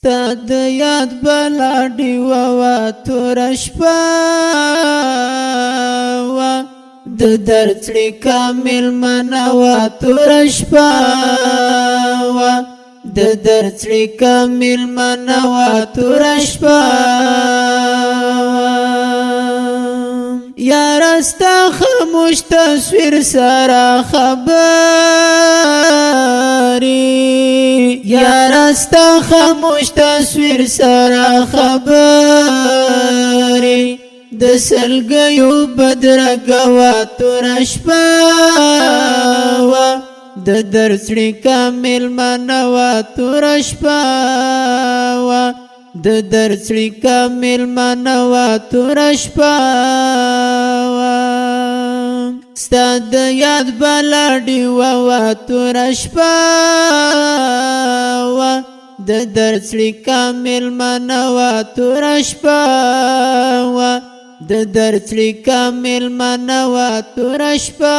ستا د یاد بلا ډیوه توره شپه وه د درد زړه کامل منه وه توره شپه وه د درد زړه کامل منه وه توره شپه یاره ستا خاموش تصویر سره خبرې یاره ستا خاموش تصویر سره خبرې د سلګیو بدرګه وه توره شپه وه د درد زړه کامل منه وه توره شپه وه د درد زړه کامل منه وه توره شپه وه ستا د یاد بلا ډیوه وه توره شپه وه د درد زړه کامل منه وه توره شپه وه د درد زړه کامل منه وه توره شپه